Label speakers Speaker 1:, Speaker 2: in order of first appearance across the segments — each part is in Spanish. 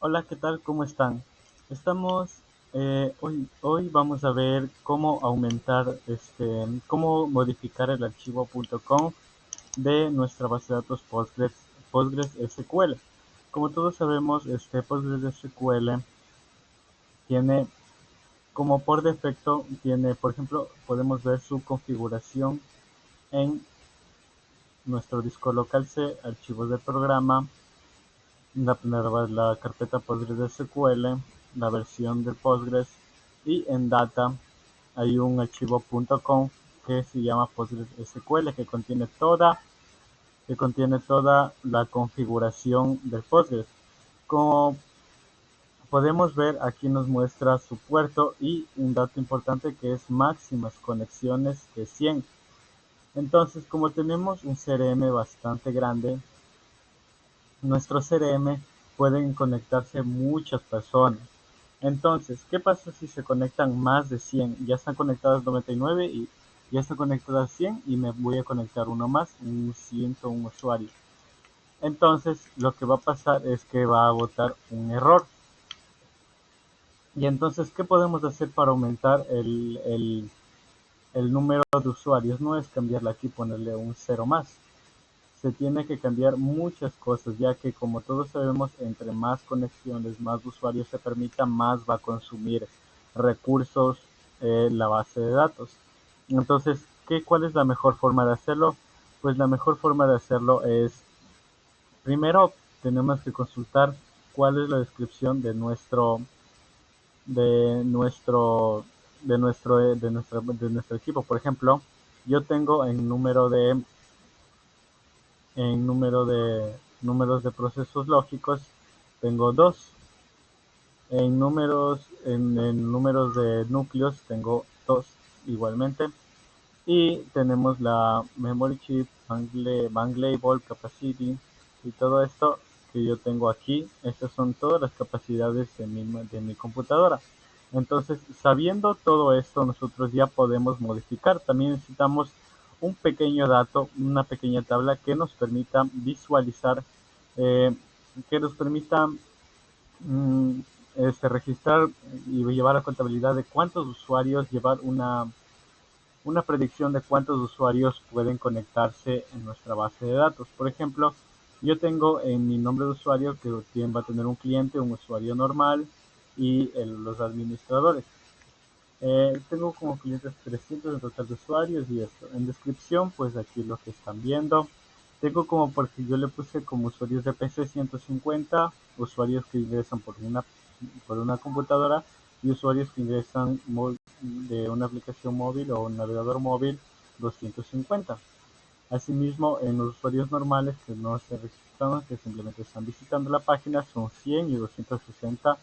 Speaker 1: Hola, ¿qué tal? ¿Cómo están? Hoy vamos a ver cómo aumentar, cómo modificar el archivo .com de nuestra base de datos PostgreSQL. Como todos sabemos, PostgreSQL tiene, como por defecto, por ejemplo, podemos ver su configuración en nuestro disco local C, archivos de programa, la carpeta PostgreSQL, la versión de Postgres y en data hay un archivo .conf que se llama PostgreSQL que contiene toda la configuración del Postgres. Como podemos ver, aquí nos muestra su puerto y un dato importante que es máximas conexiones de 100. Entonces, como tenemos un CRM bastante grande, nuestro CRM pueden conectarse muchas personas. Entonces, ¿qué pasa si se conectan más de 100? Ya están conectadas 99 y ya están conectadas 100 y me voy a conectar uno más, un 101 usuario. Entonces, lo que va a pasar es que va a botar un error. Y entonces, ¿qué podemos hacer para aumentar el número de usuarios? No es cambiarle aquí, ponerle un cero más. Se tiene que cambiar muchas cosas, ya que como todos sabemos, entre más conexiones, más usuarios se permita, más va a consumir recursos la base de datos. Entonces, ¿cuál es la mejor forma de hacerlo? Pues la mejor forma de hacerlo es, primero, tenemos que consultar cuál es la descripción de nuestro, de nuestro equipo. Por ejemplo, yo tengo números de procesos lógicos, tengo dos. En números de núcleos tengo dos igualmente. Y tenemos la memory chip, bank label, capacity y todo esto que yo tengo aquí. Estas son todas las capacidades de mi computadora. Entonces, sabiendo todo esto, nosotros ya podemos modificar. También necesitamos un pequeño dato, una pequeña tabla que nos permita visualizar, eh, que nos permita mm, registrar y llevar la contabilidad de cuántos usuarios, llevar una predicción de cuántos usuarios pueden conectarse en nuestra base de datos. Por ejemplo, yo tengo en mi nombre de usuario que va a tener un cliente, un usuario normal y los administradores. Tengo como clientes 300 en total de usuarios y esto. En descripción, pues aquí lo que están viendo. Tengo como porque yo le puse como usuarios de PC 150, usuarios que ingresan por una computadora y usuarios que ingresan de una aplicación móvil o un navegador móvil 250. Asimismo, en los usuarios normales que no se registran, que simplemente están visitando la página, son 100 y 260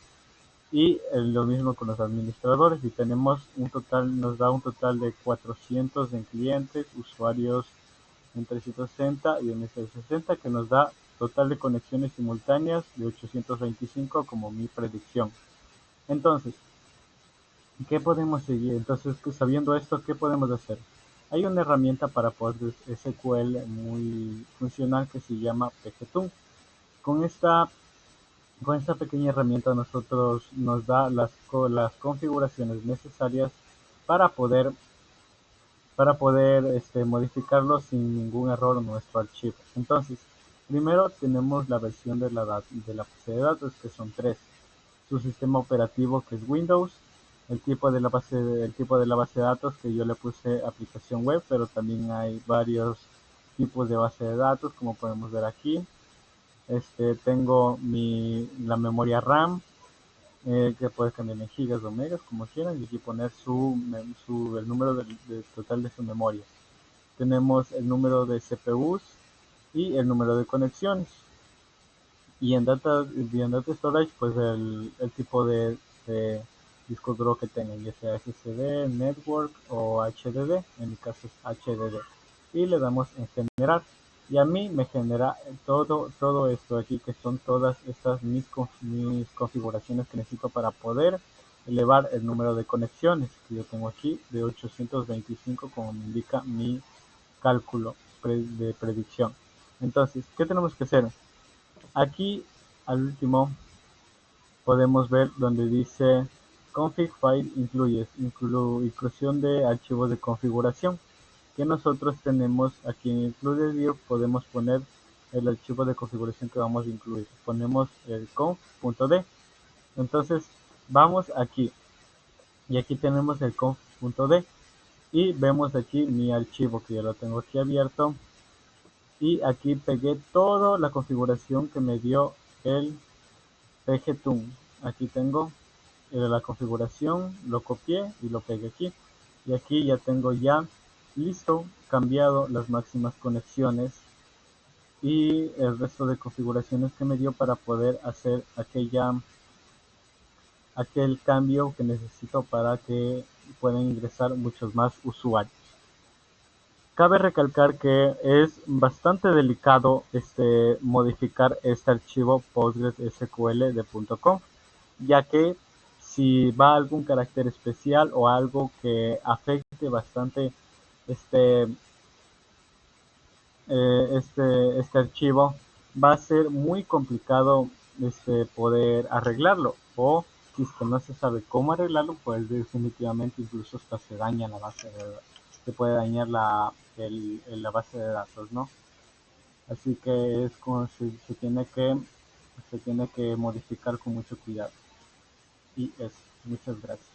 Speaker 1: y lo mismo con los administradores y tenemos nos da un total de 400 en clientes, usuarios en 360 y en 360 que nos da total de conexiones simultáneas de 825 como mi predicción. Entonces, ¿qué podemos seguir? Entonces, sabiendo esto, ¿qué podemos hacer? Hay una herramienta para PostgreSQL muy funcional que se llama pgtool. Con esta con esta pequeña herramienta nosotros nos da las configuraciones necesarias para poder, modificarlo sin ningún error en nuestro archivo. Entonces, primero tenemos la versión de la base de datos, que son tres. Su sistema operativo, que es Windows, el tipo de la base de datos, que yo le puse aplicación web, pero también hay varios tipos de base de datos, como podemos ver aquí. Tengo la memoria RAM, que puede cambiar en gigas o megas, como quieran, y aquí poner el número total de su memoria. Tenemos el número de CPUs y el número de conexiones. Y en data storage, pues el tipo de disco duro que tengan, ya sea SSD, Network o HDD. En mi caso es HDD. Y le damos en generar. Y a mí me genera todo esto aquí, que son todas estas mis configuraciones que necesito para poder elevar el número de conexiones que yo tengo aquí de 825, como me indica mi cálculo de predicción. Entonces, ¿qué tenemos que hacer? Aquí, al último, podemos ver donde dice config file incluye inclusión de archivos de configuración que nosotros tenemos aquí en include view. Podemos poner el archivo de configuración que vamos a incluir, ponemos el conf.d. entonces vamos aquí y aquí tenemos el conf.d y vemos aquí mi archivo que ya lo tengo aquí abierto y aquí pegué toda la configuración que me dio el pgtune. Aquí tengo la configuración, lo copié y lo pegué aquí y aquí ya tengo ya listo cambiado las máximas conexiones y el resto de configuraciones que me dio para poder hacer aquel cambio que necesito para que puedan ingresar muchos más usuarios. Cabe recalcar que es bastante delicado modificar este archivo PostgreSQL de .conf, ya que si va algún carácter especial o algo que afecte bastante este, este archivo, va a ser muy complicado poder arreglarlo. O si es que no se sabe cómo arreglarlo, pues definitivamente incluso hasta se daña la base de datos. Se puede dañar la base de datos, ¿no? Así que es como se tiene que modificar con mucho cuidado. Y eso, muchas gracias.